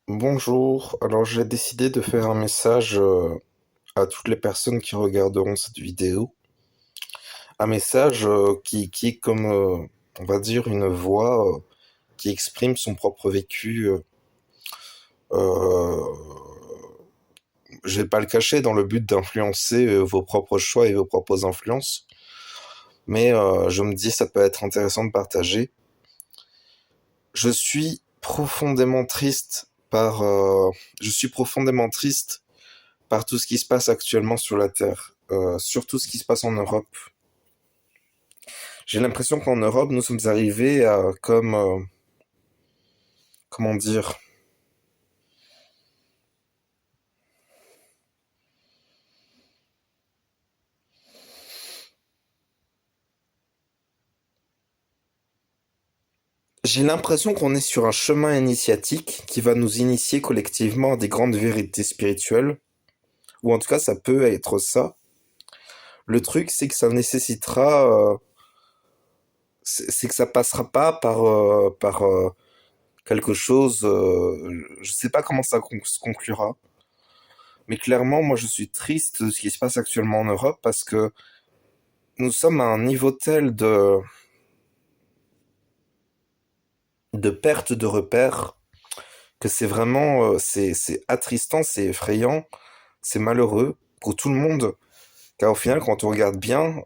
Bonjour, alors j'ai décidé de faire un message à toutes les personnes qui regarderont cette vidéo. Un message qui est comme, on va dire, une voix qui exprime son propre vécu. Je vais pas le cacher dans le but d'influencer vos propres choix et vos propres influences, mais je me dis ça peut être intéressant de partager. Je suis profondément triste je suis profondément triste par tout ce qui se passe actuellement sur la Terre, surtout ce qui se passe en Europe. J'ai l'impression qu'en Europe, nous sommes arrivés à comment dire, j'ai l'impression qu'on est sur un chemin initiatique qui va nous initier collectivement à des grandes vérités spirituelles, ou en tout cas ça peut être ça. Le truc, c'est que ça nécessitera, c'est que ça passera pas par quelque chose, je sais pas comment ça se conclura. Mais clairement, moi, je suis triste de ce qui se passe actuellement en Europe parce que nous sommes à un niveau tel de perte de repères que c'est vraiment, c'est attristant, c'est effrayant, c'est malheureux pour tout le monde. Car au final, quand on regarde bien,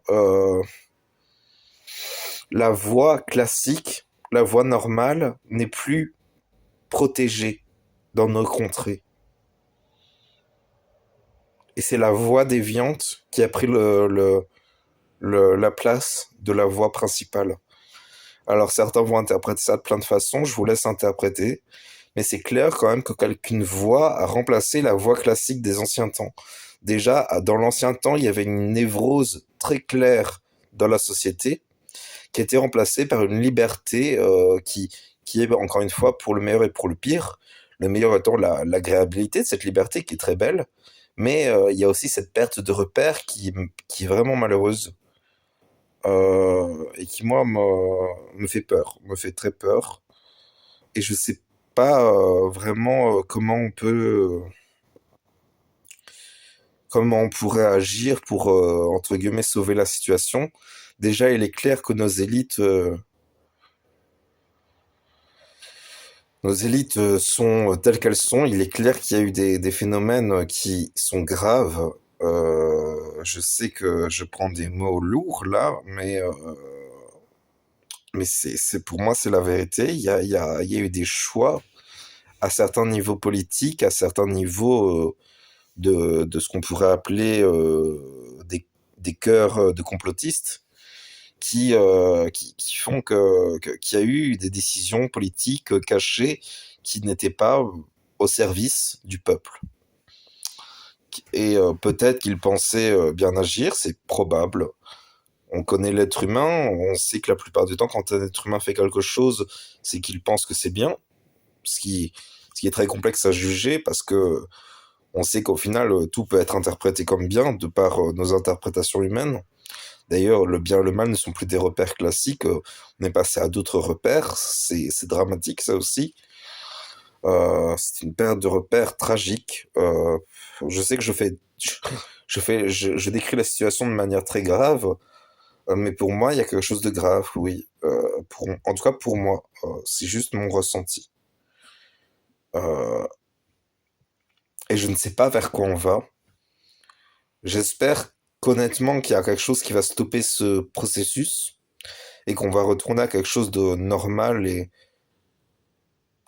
la voie classique, la voie normale n'est plus protégée dans nos contrées. Et c'est la voie déviante qui a pris la place de la voie principale. Alors certains vont interpréter ça de plein de façons, je vous laisse interpréter, mais c'est clair quand même que qu'une voix a remplacé la voix classique des anciens temps. Déjà, dans l'ancien temps, il y avait une névrose très claire dans la société qui était remplacée par une liberté qui est encore une fois pour le meilleur et pour le pire. Le meilleur étant l'agréabilité de cette liberté qui est très belle, mais il y a aussi cette perte de repères qui est vraiment malheureuse et qui moi me fait peur, me fait très peur. Et je sais pas vraiment comment on pourrait agir pour entre guillemets sauver la situation. Déjà, il est clair que nos élites sont telles qu'elles sont. Il est clair qu'il y a eu des phénomènes qui sont graves. Je sais que je prends des mots lourds là, mais pour moi, c'est la vérité. Il y a eu des choix à certains niveaux politiques, à certains niveaux de ce qu'on pourrait appeler des cœurs de complotistes qui font qu'il y a eu des décisions politiques cachées qui n'étaient pas au service du peuple. Et peut-être qu'ils pensaient bien agir, c'est probable. On connaît l'être humain, on sait que la plupart du temps, quand un être humain fait quelque chose, c'est qu'il pense que c'est bien, ce qui, ce qui est très complexe à juger parce que on sait qu'au final, tout peut être interprété comme bien de par nos interprétations humaines. D'ailleurs, le bien et le mal ne sont plus des repères classiques, on est passé à d'autres repères, c'est dramatique ça aussi. C'est une perte de repères tragique. Je sais que je décris la situation de manière très grave, mais pour moi, il y a quelque chose de grave, oui. En tout cas pour moi, c'est juste mon ressenti. Euh, et je ne sais pas vers quoi on va. J'espère qu'honnêtement qu'il y a quelque chose qui va stopper ce processus et qu'on va retourner à quelque chose de normal et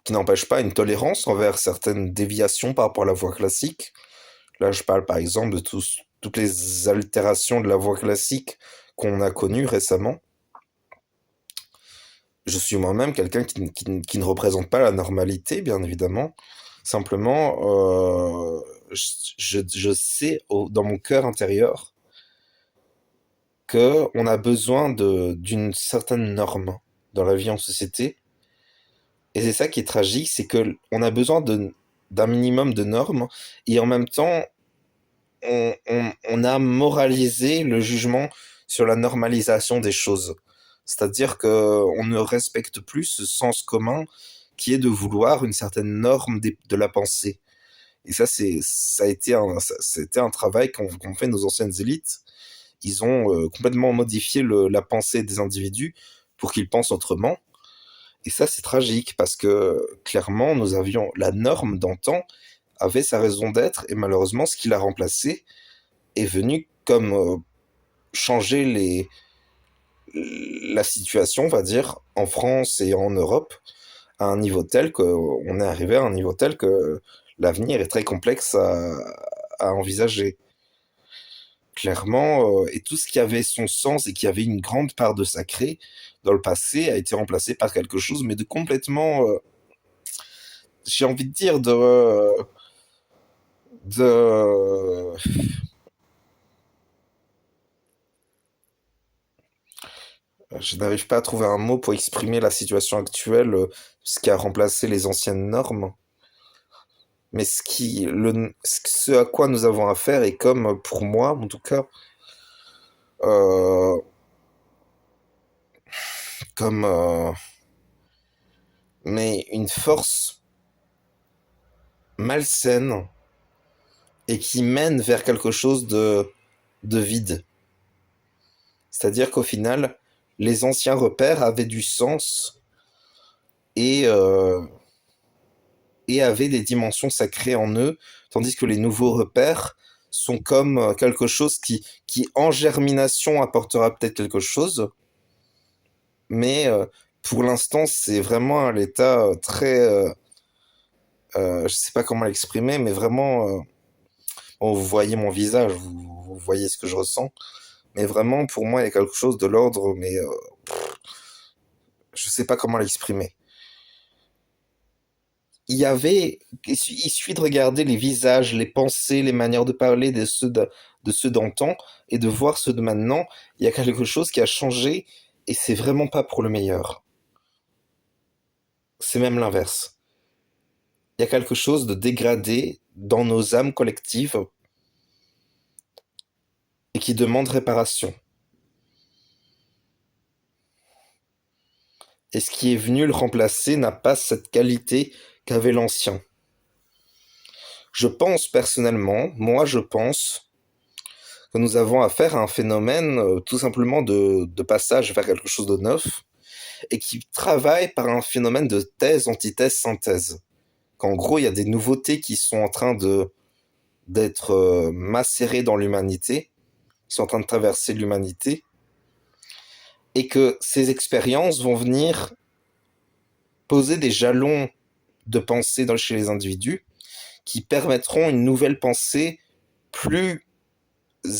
qui n'empêche pas une tolérance envers certaines déviations par rapport à la voie classique. Là, je parle par exemple de toutes les altérations de la voie classique qu'on a connues récemment. Je suis moi-même quelqu'un qui ne représente pas la normalité, bien évidemment. Simplement, je sais dans mon cœur intérieur qu'on a besoin d'une certaine norme dans la vie en société. Et c'est ça qui est tragique, c'est que on a besoin d'un minimum de normes et en même temps, on a moralisé le jugement sur la normalisation des choses. C'est-à-dire que on ne respecte plus ce sens commun qui est de vouloir une certaine norme de la pensée. Et ça a été un travail qu'ont fait nos anciennes élites. Ils ont complètement modifié la pensée des individus pour qu'ils pensent autrement. Et ça, c'est tragique parce que clairement, nous avions la norme d'antan avait sa raison d'être et malheureusement, ce qui l'a remplacé est venu comme changer la situation, on va dire, en France et en Europe à un niveau tel qu'on est arrivé à un niveau tel que l'avenir est très complexe à envisager. Clairement, et tout ce qui avait son sens et qui avait une grande part de sacré dans le passé a été remplacé par quelque chose, mais de complètement, j'ai envie de dire, de, je n'arrive pas à trouver un mot pour exprimer la situation actuelle, ce qui a remplacé les anciennes normes. Mais ce à quoi nous avons affaire est comme, pour moi, en tout cas, euh, comme, mais une force malsaine et qui mène vers quelque chose de vide. C'est-à-dire qu'au final, les anciens repères avaient du sens et, euh, et avaient des dimensions sacrées en eux, tandis que les nouveaux repères sont comme quelque chose qui en germination apportera peut-être quelque chose, mais pour l'instant, c'est vraiment à l'état très... je sais pas comment l'exprimer, mais vraiment... bon, vous voyez mon visage, vous voyez ce que je ressens, mais vraiment, pour moi, il y a quelque chose de l'ordre, mais je sais pas comment l'exprimer. Il suffit de regarder les visages, les pensées, les manières de parler de ceux d'antan et de voir ceux de maintenant. Il y a quelque chose qui a changé et c'est vraiment pas pour le meilleur. C'est même l'inverse. Il y a quelque chose de dégradé dans nos âmes collectives et qui demande réparation. Et ce qui est venu le remplacer n'a pas cette qualité qu'avait l'ancien. Je pense personnellement, moi je pense que nous avons affaire à un phénomène tout simplement de passage vers quelque chose de neuf et qui travaille par un phénomène de thèse, antithèse, synthèse. Qu'en gros, il y a des nouveautés qui sont en train d'être macérées dans l'humanité, qui sont en train de traverser l'humanité, et que ces expériences vont venir poser des jalons de pensée chez les individus qui permettront une nouvelle pensée plus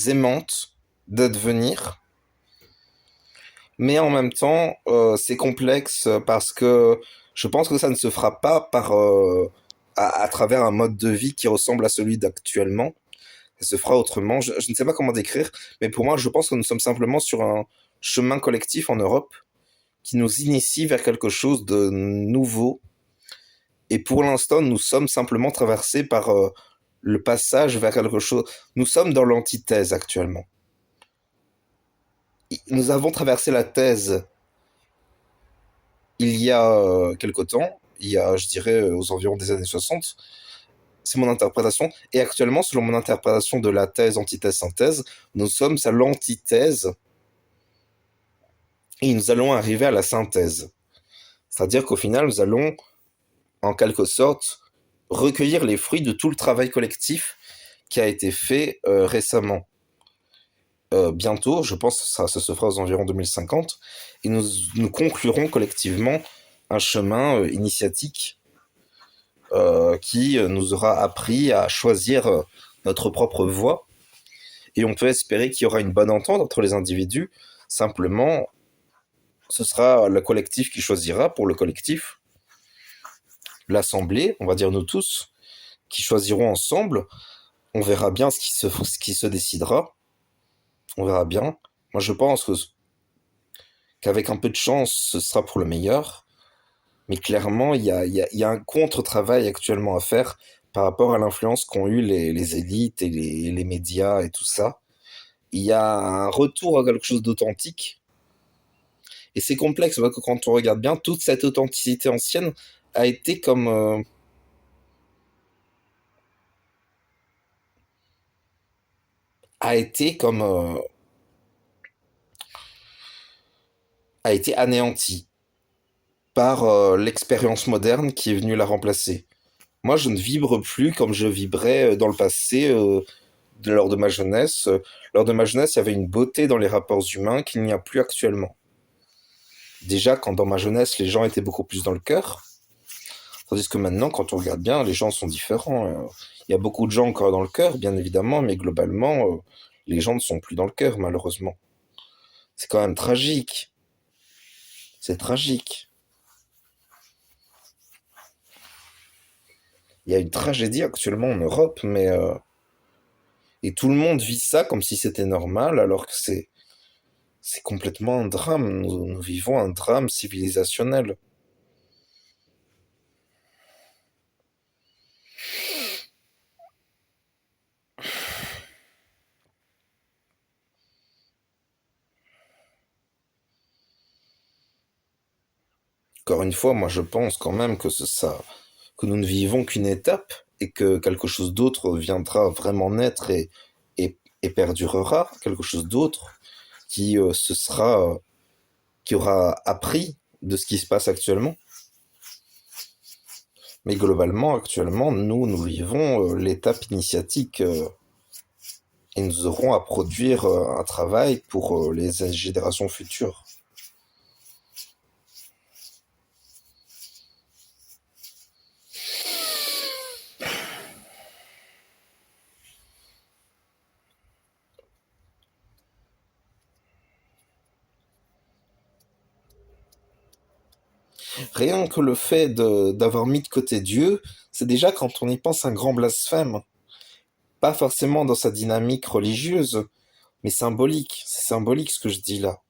aimante d'advenir. Mais en même temps, c'est complexe parce que je pense que ça ne se fera pas à travers un mode de vie qui ressemble à celui d'actuellement. Ça se fera autrement. Je ne sais pas comment décrire, mais pour moi, je pense que nous sommes simplement sur un chemin collectif en Europe qui nous initie vers quelque chose de nouveau. Et pour l'instant, nous sommes simplement traversés par le passage vers quelque chose. Nous sommes dans l'antithèse actuellement. Nous avons traversé la thèse il y a quelque temps, il y a, je dirais, aux environs des années 60. C'est mon interprétation. Et actuellement, selon mon interprétation de la thèse, antithèse, synthèse, nous sommes à l'antithèse et nous allons arriver à la synthèse. C'est-à-dire qu'au final, nous allons, en quelque sorte, recueillir les fruits de tout le travail collectif qui a été fait récemment. Bientôt, je pense que ça se fera aux environs 2050, et nous conclurons collectivement un chemin initiatique qui nous aura appris à choisir notre propre voie. Et on peut espérer qu'il y aura une bonne entente entre les individus. Simplement, ce sera le collectif qui choisira pour le collectif. L'assemblée, on va dire nous tous, qui choisiront ensemble. On verra bien ce qui se décidera. On verra bien. Moi, je pense qu'avec un peu de chance, ce sera pour le meilleur. Mais clairement, il y a un contre-travail actuellement à faire par rapport à l'influence qu'ont eu les élites et les médias et tout ça. Il y a un retour à quelque chose d'authentique. Et c'est complexe parce que quand on regarde bien, toute cette authenticité ancienne a été comme a été comme a été anéanti par l'expérience moderne qui est venue la remplacer. Moi, je ne vibre plus comme je vibrais dans le passé, lors de ma jeunesse. Lors de ma jeunesse, il y avait une beauté dans les rapports humains qu'il n'y a plus actuellement. Déjà, quand dans ma jeunesse, les gens étaient beaucoup plus dans le cœur, tandis que maintenant, quand on regarde bien, les gens sont différents. Il y a beaucoup de gens encore dans le cœur, bien évidemment, mais globalement, les gens ne sont plus dans le cœur, malheureusement. C'est quand même tragique. C'est tragique. Il y a une tragédie actuellement en Europe, mais et tout le monde vit ça comme si c'était normal, alors que c'est complètement un drame. Nous vivons un drame civilisationnel. Encore une fois, moi je pense quand même que c'est ça, que nous ne vivons qu'une étape et que quelque chose d'autre viendra vraiment naître et perdurera, quelque chose d'autre qui qui aura appris de ce qui se passe actuellement. Mais globalement, actuellement, nous vivons l'étape initiatique et nous aurons à produire un travail pour les générations futures. Rien que le fait d'avoir mis de côté Dieu, c'est déjà quand on y pense un grand blasphème. Pas forcément dans sa dynamique religieuse, mais symbolique. C'est symbolique ce que je dis là.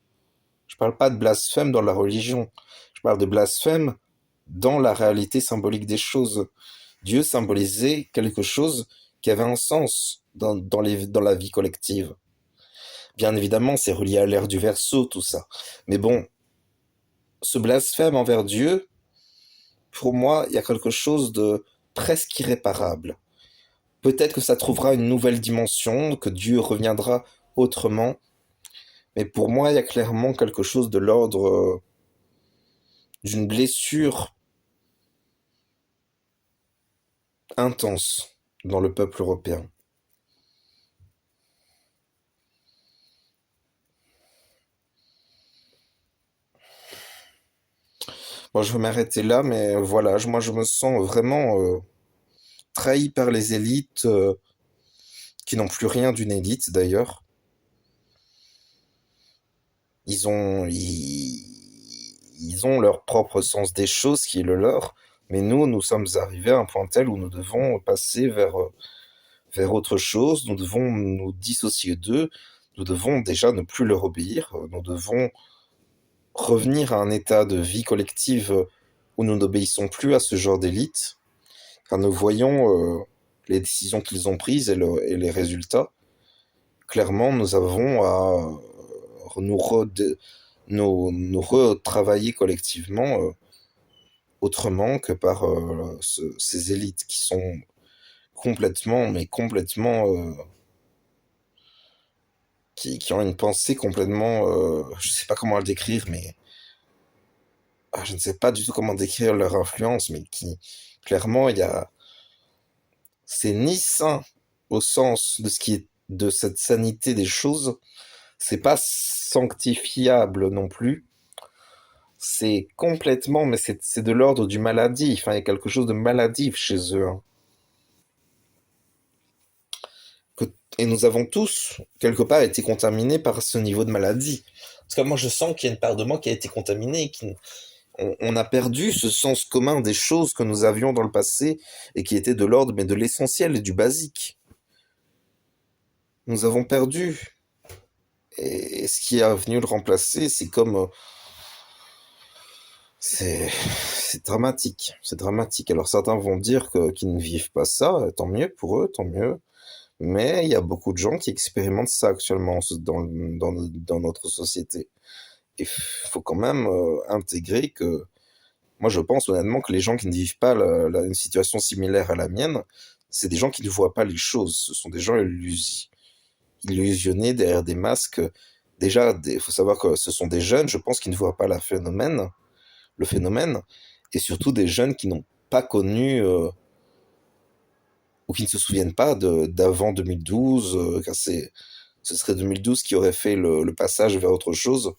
Je parle pas de blasphème dans la religion. Je parle de blasphème dans la réalité symbolique des choses. Dieu symbolisait quelque chose qui avait un sens dans la vie collective. Bien évidemment, c'est relié à l'ère du Verseau, tout ça. Mais bon, ce blasphème envers Dieu, pour moi, il y a quelque chose de presque irréparable. Peut-être que ça trouvera une nouvelle dimension, que Dieu reviendra autrement, mais pour moi, il y a clairement quelque chose de l'ordre d'une blessure intense dans le peuple européen. Bon, je vais m'arrêter là, mais voilà, moi je me sens vraiment trahi par les élites, qui n'ont plus rien d'une élite d'ailleurs. Ils ont leur propre sens des choses qui est le leur, mais nous sommes arrivés à un point tel où nous devons passer vers autre chose, nous devons nous dissocier d'eux, nous devons déjà ne plus leur obéir, nous devons revenir à un état de vie collective où nous n'obéissons plus à ce genre d'élite, car nous voyons les décisions qu'ils ont prises et les résultats. Clairement, nous avons à nous, nous retravailler collectivement autrement que par ces élites qui sont complètement, mais complètement, qui ont une pensée complètement, je sais pas comment le décrire, mais je ne sais pas du tout comment décrire leur influence, mais qui, clairement, c'est ni sain au sens de ce qui est de cette sanité des choses, c'est pas sanctifiable non plus. C'est complètement, mais c'est de l'ordre du maladif. Enfin, il y a quelque chose de maladif chez eux, hein. Que- et nous avons tous, quelque part, été contaminés par ce niveau de maladie. Parce que moi, je sens qu'il y a une part de moi qui a été contaminée, on a perdu ce sens commun des choses que nous avions dans le passé et qui était de l'ordre, mais de l'essentiel et du basique. Nous avons perdu. Et ce qui est venu le remplacer, c'est comme, c'est dramatique. C'est dramatique. Alors certains vont dire qu'ils ne vivent pas ça, tant mieux pour eux, tant mieux. Mais il y a beaucoup de gens qui expérimentent ça actuellement dans notre société. Et il faut quand même intégrer que Moi, je pense honnêtement que les gens qui ne vivent pas une situation similaire à la mienne, c'est des gens qui ne voient pas les choses. Ce sont des gens illusionnés derrière des masques. Déjà, il faut savoir que ce sont des jeunes, je pense, qui ne voient pas le phénomène, et surtout des jeunes qui n'ont pas connu ou qui ne se souviennent pas d'avant 2012, car ce serait 2012 qui aurait fait le passage vers autre chose.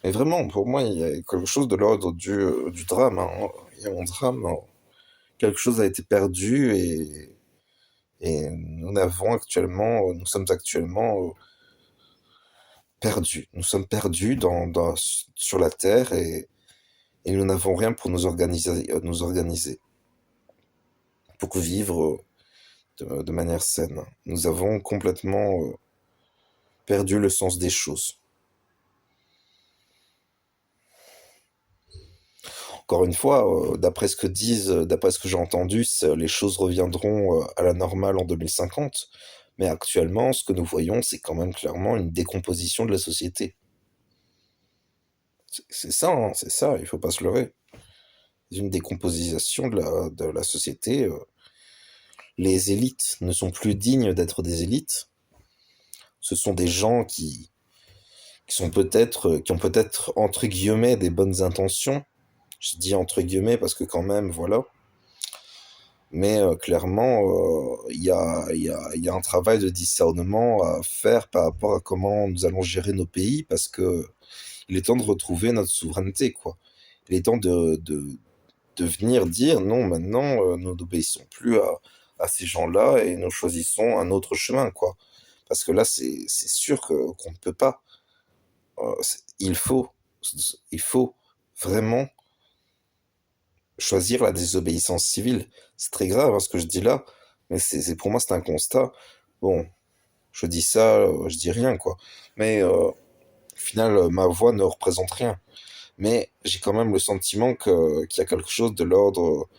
Mais vraiment, pour moi, il y a quelque chose de l'ordre du drame, hein. Il y a un drame, hein. Quelque chose a été perdu et nous sommes actuellement perdus. Nous sommes perdus sur la Terre et nous n'avons rien pour nous organiser, pour vivre de manière saine. Nous avons complètement perdu le sens des choses. Encore une fois, d'après ce que j'ai entendu, les choses reviendront à la normale en 2050. Mais actuellement, ce que nous voyons, c'est quand même clairement une décomposition de la société. C'est ça, hein, c'est ça, il faut pas se leurrer. C'est une décomposition de la société. Les élites ne sont plus dignes d'être des élites. Ce sont des gens qui ont peut-être, entre guillemets, des bonnes intentions. Je dis entre guillemets parce que quand même, voilà. Mais clairement, il y a un travail de discernement à faire par rapport à comment nous allons gérer nos pays, parce que il est temps de retrouver notre souveraineté, quoi. Il est temps de venir dire non, maintenant, nous n'obéissons plus à ces gens-là et nous choisissons un autre chemin, quoi. Parce que là, c'est sûr qu'on ne peut pas. Il faut vraiment choisir la désobéissance civile. C'est très grave, hein, ce que je dis là, mais pour moi, c'est un constat. Bon, je dis ça, je dis rien, quoi. Mais au final, ma voix ne représente rien. Mais j'ai quand même le sentiment qu'il y a quelque chose de l'ordre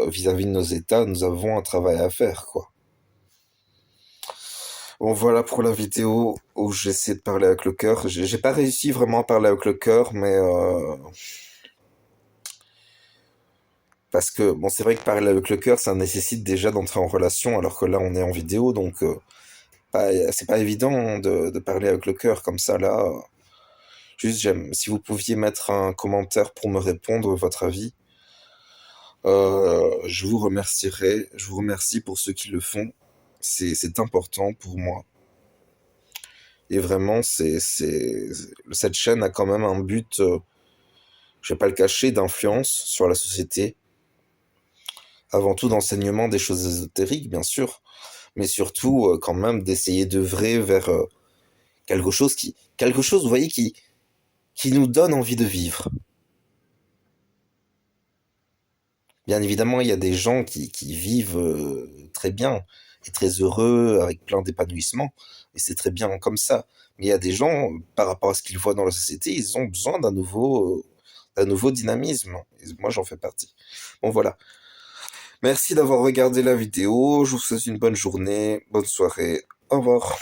vis-à-vis de nos États. Nous avons un travail à faire, quoi. Bon, voilà pour la vidéo où j'essaie de parler avec le cœur. J'ai pas réussi vraiment à parler avec le cœur, mais parce que, bon, c'est vrai que parler avec le cœur, ça nécessite déjà d'entrer en relation, alors que là, on est en vidéo, donc c'est pas évident de parler avec le cœur comme ça, là. Juste, si vous pouviez mettre un commentaire pour me répondre votre avis, je vous remercierais. Je vous remercie pour ceux qui le font. C'est important pour moi. Et vraiment, cette chaîne a quand même un but, je vais pas le cacher, d'influence sur la société. Avant tout d'enseignement des choses ésotériques, bien sûr, mais surtout quand même d'essayer d'œuvrer vers quelque chose, vous voyez, qui nous donne envie de vivre. Bien évidemment, il y a des gens qui vivent très bien et très heureux, avec plein d'épanouissement, et c'est très bien comme ça. Mais il y a des gens, par rapport à ce qu'ils voient dans la société, ils ont besoin d'un nouveau dynamisme. Et moi, j'en fais partie. Bon, voilà. Merci d'avoir regardé la vidéo. Je vous souhaite une bonne journée, bonne soirée. Au revoir.